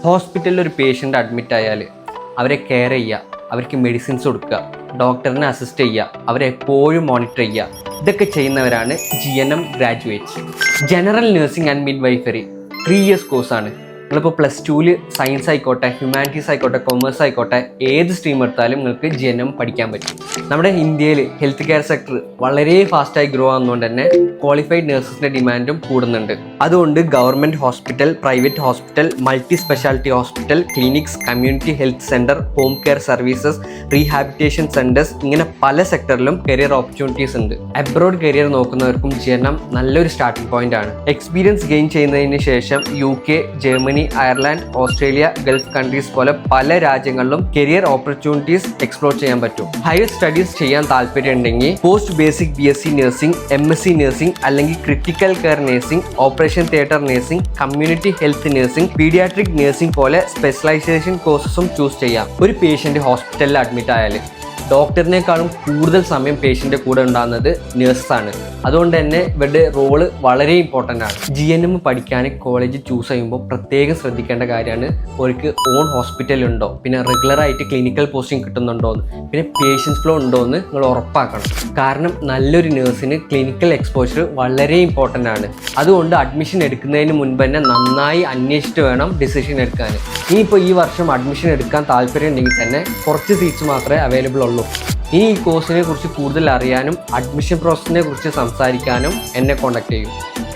ഹോസ്പിറ്റലിൽ ഒരു patient admit ആയാൽ അവരെ കെയർ ചെയ്യുക, അവർക്ക് മെഡിസിൻസ് കൊടുക്കുക, ഡോക്ടറിനെ അസിസ്റ്റ് ചെയ്യുക, അവരെ എപ്പോഴും മോണിറ്റർ ചെയ്യുക, ഇതൊക്കെ ചെയ്യുന്നവരാണ് GNM graduates. General nursing and midwifery 3 years കോഴ്സാണ്. നിങ്ങളിപ്പോൾ +2 സയൻസ് ആയിക്കോട്ടെ, ഹ്യൂമാനിറ്റീസ് ആയിക്കോട്ടെ, കൊമേഴ്സ് ആയിക്കോട്ടെ, ഏത് സ്ട്രീം എടുത്താലും നിങ്ങൾക്ക് GNM പഠിക്കാൻ പറ്റും. നമ്മുടെ ഇന്ത്യയിൽ ഹെൽത്ത് കെയർ സെക്ടർ വളരെ ഫാസ്റ്റായി ഗ്രോ ആകുന്നതുകൊണ്ട് തന്നെ ക്വാളിഫൈഡ് നഴ്സസിൻ്റെ ഡിമാൻഡും കൂടുന്നുണ്ട്. അതുകൊണ്ട് government hospital, private hospital, multi speciality hospital, clinics, community health centre, home care services, rehabilitation centres, ഇങ്ങനെ പല സെക്ടറിലും കരിയർ ഓപ്പർച്യൂണിറ്റീസ് ഉണ്ട്. അബ്രോഡ് കരിയർ നോക്കുന്നവർക്കും GNM നല്ലൊരു സ്റ്റാർട്ടിംഗ് പോയിന്റ് ആണ്. എക്സ്പീരിയൻസ് ഗെയിൻ ചെയ്യുന്നതിന് ശേഷം UK, Germany, Ireland, Australia, Gulf countries പോലെ പല രാജ്യങ്ങളിലും കരിയർ ഓപ്പർച്യൂണിറ്റീസ് എക്സ്പ്ലോർ ചെയ്യാൻ പറ്റും. ഹയർ സ്റ്റഡീസ് ചെയ്യാൻ താല്പര്യം ഉണ്ടെങ്കിൽ post basic BSc nursing, MSc nursing അല്ലെങ്കിൽ critical care nursing, operation theatre nursing, community health nursing, paediatric nursing പോലെ സ്പെഷ്യലൈസേഷൻ കോഴ്സസും ചൂസ് ചെയ്യാം. ഒരു പേഷ്യൻ്റ് ഹോസ്പിറ്റലിൽ അഡ്മിറ്റ് ആയാൽ ഡോക്ടറിനേക്കാളും കൂടുതൽ സമയം പേഷ്യൻ്റെ കൂടെ ഉണ്ടാകുന്നത് നേഴ്സാണ്. അതുകൊണ്ട് തന്നെ ഇവരുടെ റോള് വളരെ ഇമ്പോർട്ടൻ്റ് ആണ്. GNM പഠിക്കാൻ കോളേജ് ചൂസ് ചെയ്യുമ്പോൾ പ്രത്യേകം ശ്രദ്ധിക്കേണ്ട കാര്യമാണ് അവർക്ക് ഓൺ ഹോസ്പിറ്റൽ ഉണ്ടോ, പിന്നെ റെഗുലറായിട്ട് ക്ലിനിക്കൽ പോസ്റ്റിംഗ് കിട്ടുന്നുണ്ടോ എന്ന്, പിന്നെ പേഷ്യൻസ് ഫ്ലോ ഉണ്ടോ എന്ന് നിങ്ങൾ ഉറപ്പാക്കണം. കാരണം നല്ലൊരു നേഴ്സിന് ക്ലിനിക്കൽ എക്സ്പോഷർ വളരെ ഇമ്പോർട്ടൻ്റ് ആണ്. അതുകൊണ്ട് അഡ്മിഷൻ എടുക്കുന്നതിന് മുൻപ് തന്നെ നന്നായി അന്വേഷിച്ചിട്ട് വേണം ഡിസിഷൻ എടുക്കാൻ. ഇനിയിപ്പോൾ ഈ വർഷം അഡ്മിഷൻ എടുക്കാൻ താല്പര്യം ഉണ്ടെങ്കിൽ തന്നെ കുറച്ച് സീറ്റ്സ് മാത്രമേ അവൈലബിൾ ഉള്ളൂ. ഇനി ഈ കോഴ്സിനെ കുറിച്ച് കൂടുതൽ അറിയാനും അഡ്മിഷൻ പ്രോസസ്സിനെ കുറിച്ച് സംസാരിക്കാനും എന്നെ കോൺടാക്ട് ചെയ്യും.